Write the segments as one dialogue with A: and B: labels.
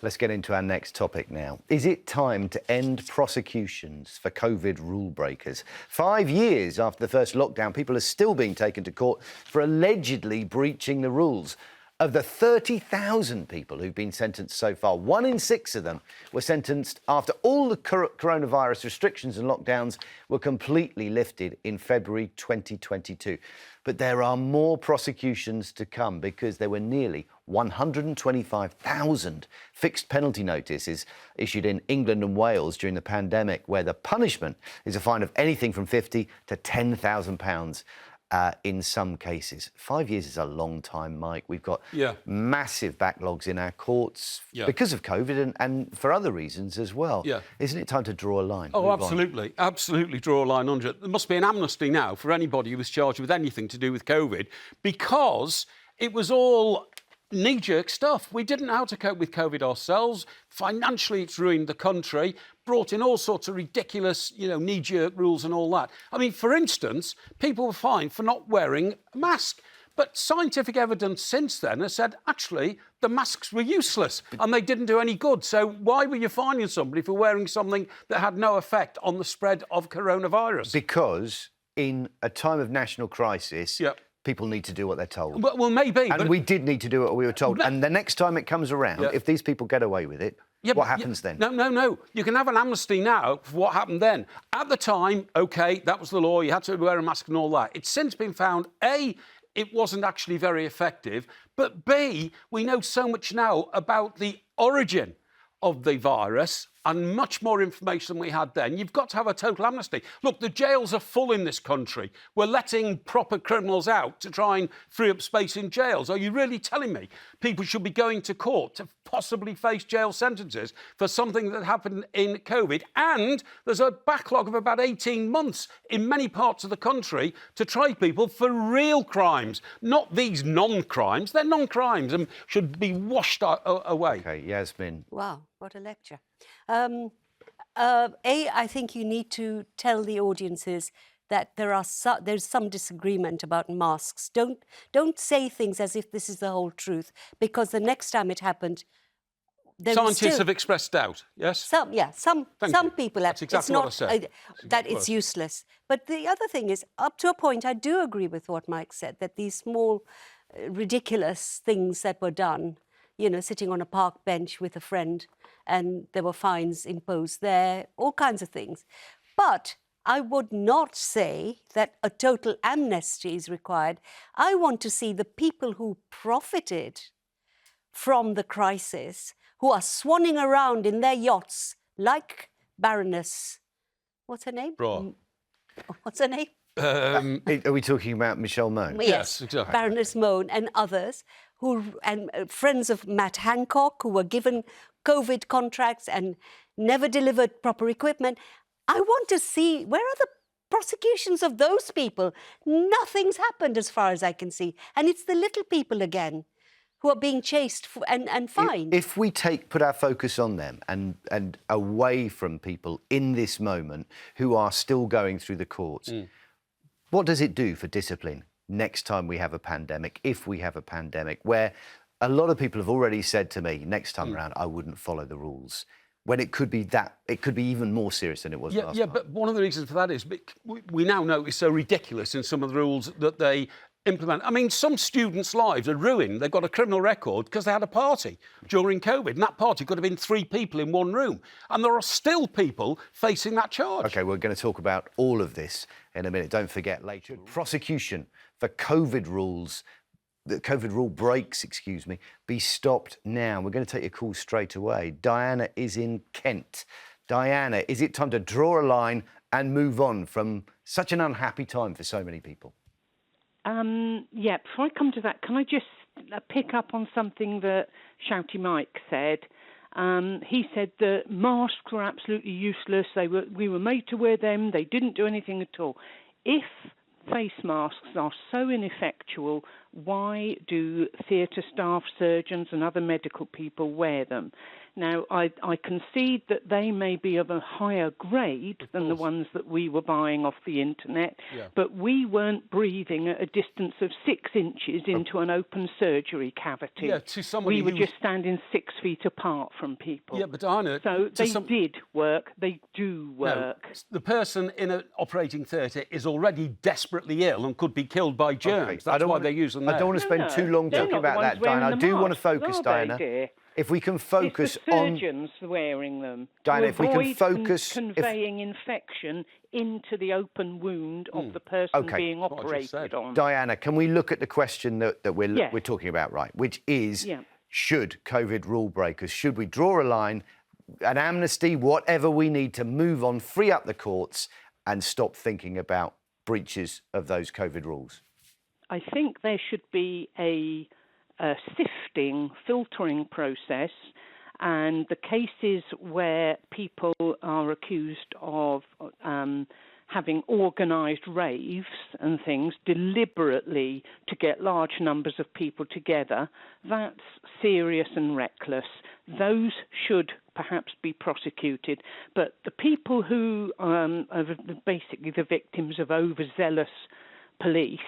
A: Let's get into our next topic now. Is it time to end prosecutions for COVID rule breakers? 5 years after the first lockdown, people are still being taken to court for allegedly breaching the rules. Of the 30,000 people who've been sentenced so far, 1 in 6 of them were sentenced after all the coronavirus restrictions and lockdowns were completely lifted in February 2022. But there are more prosecutions to come because there were nearly 125,000 fixed penalty notices issued in England and Wales during the pandemic, where the punishment is a fine of anything from £50,000 to £10,000. In some cases. 5 years is a long time, Mike. We've got massive backlogs in our courts because of COVID and for other reasons as well. Isn't it time to draw a line?
B: Oh, absolutely. Absolutely draw a line under it. There must be an amnesty now for anybody who was charged with anything to do with COVID, because it was all knee-jerk stuff. We didn't know how to cope with COVID ourselves. Financially, it's ruined the country, brought in all sorts of ridiculous, knee-jerk rules and all that. I mean, for instance, people were fined for not wearing a mask. But scientific evidence since then has said, actually, the masks were useless and they didn't do any good. So why were you fining somebody for wearing something that had no effect on the spread of coronavirus?
A: Because in a time of national crisis... people need to do what they're told.
B: Well, maybe.
A: And we did need to do what we were told. And the next time it comes around, if these people get away with it, what happens then?
B: No. You can have an amnesty now for what happened then. At the time, OK, that was the law. You had to wear a mask and all that. It's since been found, A, it wasn't actually very effective, but B, we know so much now about the origin of the virus and much more information than we had then. You've got to have a total amnesty. Look, the jails are full in this country. We're letting proper criminals out to try and free up space in jails. Are you really telling me people should be going to court to possibly face jail sentences for something that happened in COVID? And there's a backlog of about 18 months in many parts of the country to try people for real crimes, not these non-crimes. They're non-crimes and should be washed away.
A: OK, Yasmin.
C: Wow, what a lecture. I think you need to tell the audiences that there's some disagreement about masks. Don't say things as if this is the whole truth, because the next time it happened,
B: scientists have expressed doubt. Yes.
C: Some people have.
B: That's exactly what I said.
C: That it's useless. But the other thing is, up to a point, I do agree with what Mike said, that these small, ridiculous things that were done, sitting on a park bench with a friend, and there were fines imposed there, all kinds of things. But I would not say that a total amnesty is required. I want to see the people who profited from the crisis, who are swanning around in their yachts, like Baroness... What's her name?
B: Brown.
C: What's her name?
A: Are we talking about Michelle Mone?
C: Yes,
B: exactly.
C: Baroness Mone and others, and friends of Matt Hancock, who were given COVID contracts and never delivered proper equipment. I want to see, where are the prosecutions of those people? Nothing's happened as far as I can see. And it's the little people again who are being chased and fined.
A: If we put our focus on them and away from people in this moment who are still going through the courts, what does it do for discipline next time we have a pandemic, if we have a pandemic, where a lot of people have already said to me, next time around, I wouldn't follow the rules, when it could be even more serious than it was last time?
B: But one of the reasons for that is we now know it's so ridiculous in some of the rules that they implement. I mean, some students' lives are ruined. They've got a criminal record because they had a party during COVID, and that party could have been 3 people in one room. And there are still people facing that charge.
A: OK, we're going to talk about all of this in a minute. Don't forget, later, prosecution for COVID rules, the COVID rule breaks, be stopped now. We're going to take your call straight away. Diana is in Kent. Diana, is it time to draw a line and move on from such an unhappy time for so many people?
D: Before I come to that, can I just pick up on something that Shouty Mike said? He said that masks were absolutely useless. We were made to wear them. They didn't do anything at all. If face masks are so ineffectual, why do theatre staff, surgeons and other medical people wear them? Now, I concede that they may be of a higher grade than the ones that we were buying off the internet, but we weren't breathing at a distance of 6 inches into an open surgery cavity.
B: Yeah, to somebody
D: we were just standing 6 feet apart from people.
B: Yeah, but Diana...
D: So they did work. They do work.
B: No, the person in an operating theatre is already desperately ill and could be killed by germs. That's why they're using them.
A: I don't want to spend too long talking about that, Diana. I do want to focus, Diana.
D: Dear?
A: If we can focus
D: it's the surgeons wearing them.
A: Diana, if we can focus...
D: conveying infection into the open wound of the person being operated on.
A: Diana, can we look at the question that we're talking about, right, which is, should COVID rule breakers, should we draw a line, an amnesty, whatever we need to move on, free up the courts and stop thinking about breaches of those COVID rules?
D: I think there should be a sifting, filtering process, and the cases where people are accused of having organised raves and things deliberately to get large numbers of people together, that's serious and reckless. Those should perhaps be prosecuted. But the people who are basically the victims of overzealous police,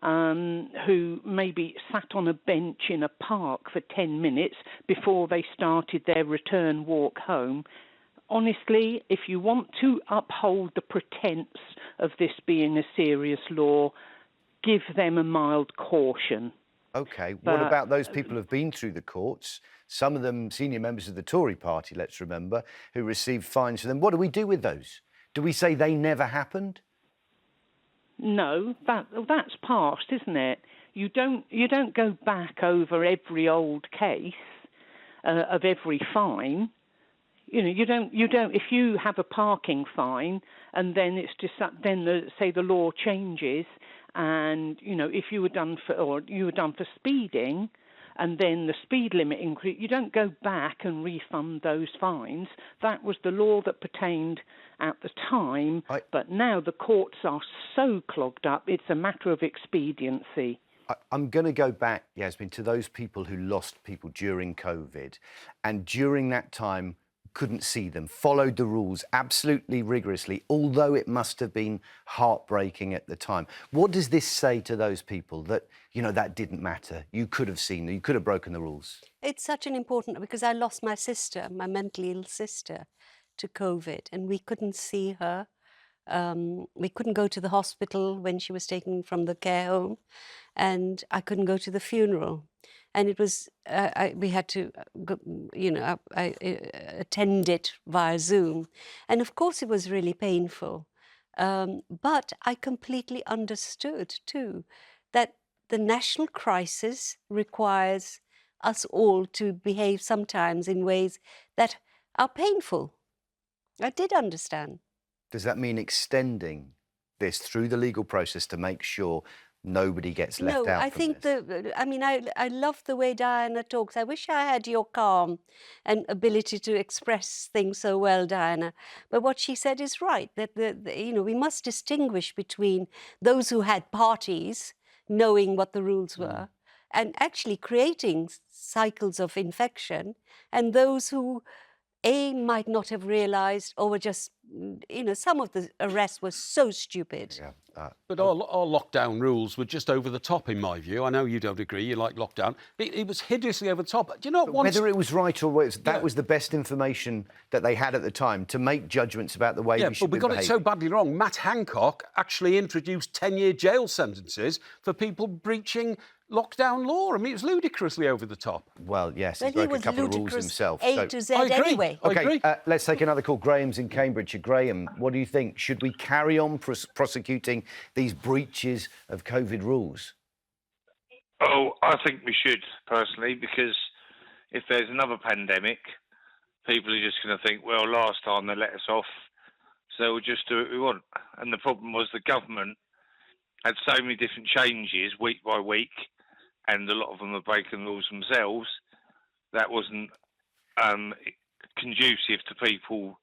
D: who maybe sat on a bench in a park for 10 minutes before they started their return walk home. Honestly, if you want to uphold the pretense of this being a serious law, give them a mild caution.
A: OK, what about those people who've been through the courts, some of them senior members of the Tory party, let's remember, who received fines for them? What do we do with those? Do we say they never happened?
D: No, that's past, isn't it? You don't go back over every old case of every fine. You don't. If you have a parking fine and then it's just say the law changes, and if you were done for speeding, and then the speed limit increase, you don't go back and refund those fines. That was the law that pertained at the time, but now the courts are so clogged up, it's a matter of expediency.
A: I'm going to go back, Yasmin, to those people who lost people during COVID, and during that time couldn't see them, followed the rules absolutely rigorously, although it must have been heartbreaking at the time. What does this say to those people that, that didn't matter? You could have seen them, you could have broken the rules.
C: It's such an important, because I lost my sister, my mentally ill sister, to COVID, and we couldn't see her. We couldn't go to the hospital when she was taken from the care home, and I couldn't go to the funeral. And it was, we had to, I attend it via Zoom. And of course it was really painful. But I completely understood too that the national crisis requires us all to behave sometimes in ways that are painful. I did understand.
A: Does that mean extending this through the legal process to make sure nobody gets left out?
C: No, I think I love the way Diana talks. I wish I had your calm and ability to express things so well, Diana. But what she said is right, that we must distinguish between those who had parties, knowing what the rules were, and actually creating cycles of infection, and those who might not have realised, or were just, some of the arrests were so stupid.
A: Yeah.
B: But our lockdown rules were just over the top, in my view. I know you don't agree, you like lockdown. It was hideously over the top. Do you know what?
A: Whether it was right or whether that was the best information that they had at the time to make judgments about the way we should be
B: but we got it so badly wrong. Matt Hancock actually introduced 10-year jail sentences for people breaching lockdown law. I mean, it was ludicrously over the top.
A: Well, yes, he broke a couple of rules himself.
C: A to Z
B: I agree.
C: anyway.
B: I agree.
A: Let's take another call. Graham's in Cambridge. Graham, what do you think? Should we carry on prosecuting these breaches of COVID rules?
E: Oh, I think we should, personally, because if there's another pandemic, people are just going to think, well, last time they let us off, so we'll just do what we want. And the problem was the government had so many different changes week by week, and a lot of them are breaking rules themselves. That wasn't conducive to people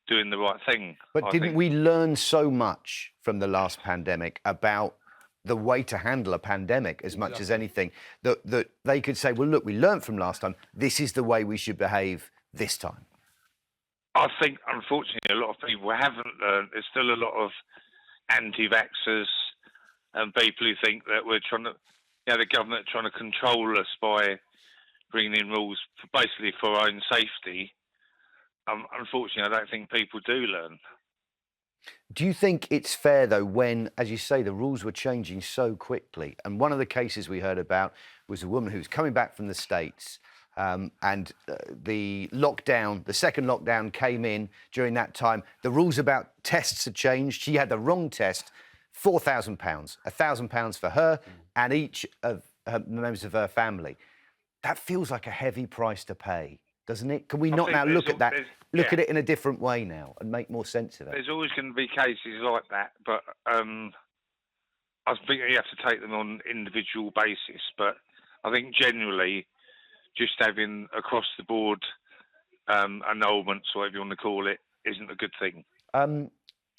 E: doing the right thing.
A: But didn't we learn so much from the last pandemic about the way to handle a pandemic as much as anything, that they could say, well, look, we learned from last time, this is the way we should behave this time?
E: I think, unfortunately, a lot of people haven't learned. There's still a lot of anti-vaxxers and people who think that we're trying to, the government trying to control us by bringing in rules basically for our own safety. Unfortunately, I don't think people do learn.
A: Do you think it's fair, though, when, as you say, the rules were changing so quickly? And one of the cases we heard about was a woman who was coming back from the States, the lockdown, the second lockdown came in during that time. The rules about tests had changed. She had the wrong test, £4,000, £1,000 for her and each of her members of her family. That feels like a heavy price to pay, doesn't it? Can we not now look at that, look at it in a different way now and make more sense of it?
E: There's always going to be cases like that, but I think you have to take them on individual basis. But I think generally, just having across the board annulments, whatever you want to call it, isn't a good thing.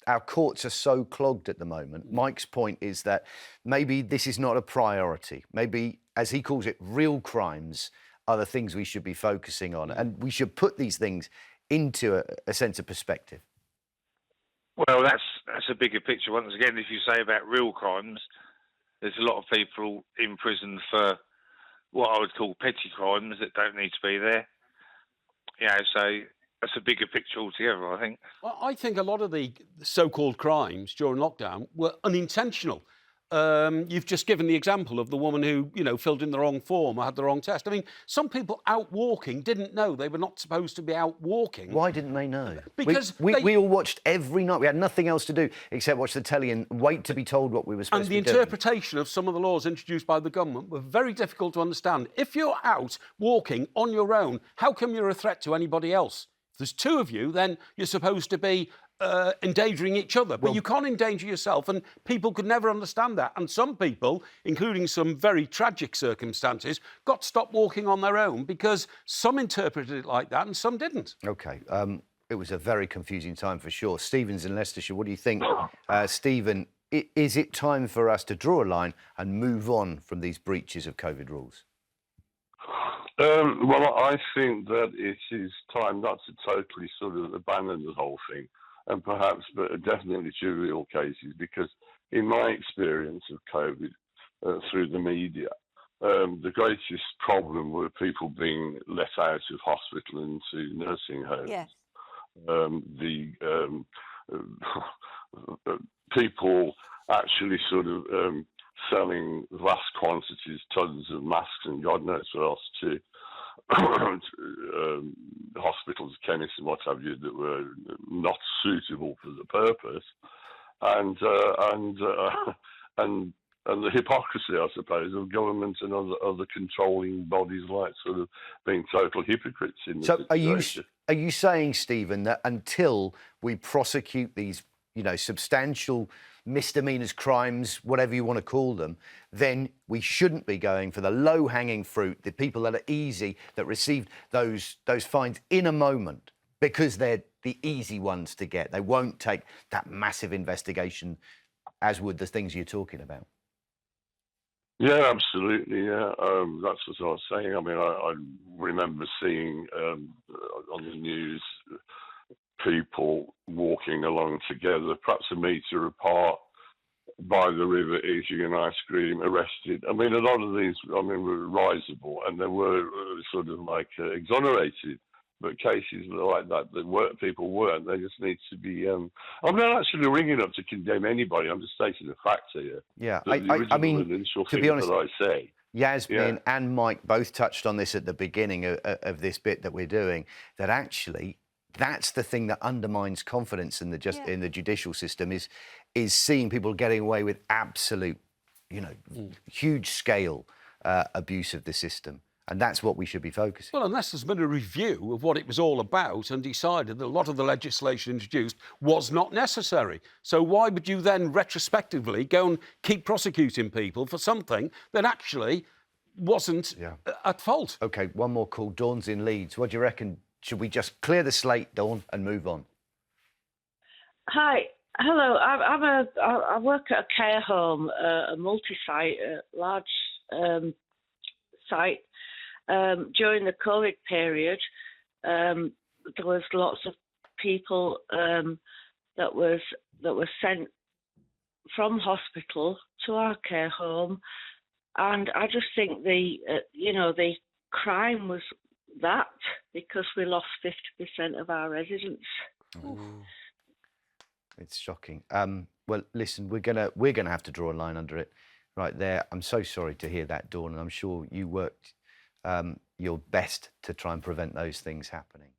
A: Our courts are so clogged at the moment. Mike's point is that maybe this is not a priority. Maybe, as he calls it, real crimes are the things we should be focusing on. And we should put these things into a sense of perspective.
E: Well, that's a bigger picture. Once again, if you say about real crimes, there's a lot of people in prison for what I would call petty crimes that don't need to be there. So that's a bigger picture altogether, I think.
B: Well, I think a lot of the so-called crimes during lockdown were unintentional. You've just given the example of the woman who, filled in the wrong form or had the wrong test. I mean, some people out walking didn't know they were not supposed to be out walking.
A: Why didn't they know?
B: Because
A: we all watched every night. We had nothing else to do except watch the telly and wait to be told what we were supposed to be doing.
B: And the interpretation of some of the laws introduced by the government were very difficult to understand. If you're out walking on your own, how come you're a threat to anybody else? If there's two of you, then you're supposed to be endangering each other. But you can't endanger yourself, and people could never understand that. And some people, including some very tragic circumstances, got stopped walking on their own because some interpreted it like that and some didn't.
A: OK. It was a very confusing time for sure. Stephen's in Leicestershire. What do you think, Stephen? Is it time for us to draw a line and move on from these breaches of COVID rules?
F: Well, I think that it is time not to totally sort of abandon the whole thing, and perhaps, but definitely to real cases, because in my experience of COVID through the media, the greatest problem were people being let out of hospital into nursing homes.
C: Yes.
F: People actually sort of selling vast quantities, tons of masks and God knows what else to hospitals, chemists and what have you that were not suitable for the purpose, and the hypocrisy, I suppose, of government and other controlling bodies like sort of being total hypocrites in the situation.
A: Are you saying, Stephen, that until we prosecute these, substantial misdemeanors, crimes, whatever you want to call them, then we shouldn't be going for the low-hanging fruit, the people that are easy, that received those fines in a moment, because they're the easy ones to get. They won't take that massive investigation, as would the things you're talking about.
F: Yeah, absolutely. Yeah, that's what I was saying. I mean, I remember seeing on the news people walking along together, perhaps a metre apart, by the river eating an ice cream, arrested. I mean, a lot of these, were risible, and they were sort of like exonerated. But cases like that, people weren't. They just need to be. I'm not actually ringing up to condemn anybody. I'm just stating the facts here.
A: Yeah,
F: I mean, to
A: be honest,
F: that I say.
A: Yasmin and Mike both touched on this at the beginning of this bit that we're doing. That actually, that's the thing that undermines confidence in the judicial system is seeing people getting away with absolute, huge scale abuse of the system. And that's what we should be focusing on.
B: Well, unless there's been a review of what it was all about and decided that a lot of the legislation introduced was not necessary. So why would you then retrospectively go and keep prosecuting people for something that actually wasn't at fault? OK,
A: one more call. Dawn's in Leeds. What do you reckon? Should we just clear the slate, Dawn, and move on?
G: Hi. Hello, I work at a care home, a multi-site, large site. During the COVID period, there was lots of people that were sent from hospital to our care home, and I just think the crime was that, because we lost 50% of our residents.
A: It's shocking. Well, listen, we're gonna have to draw a line under it right there. I'm so sorry to hear that, Dawn, and I'm sure you worked your best to try and prevent those things happening.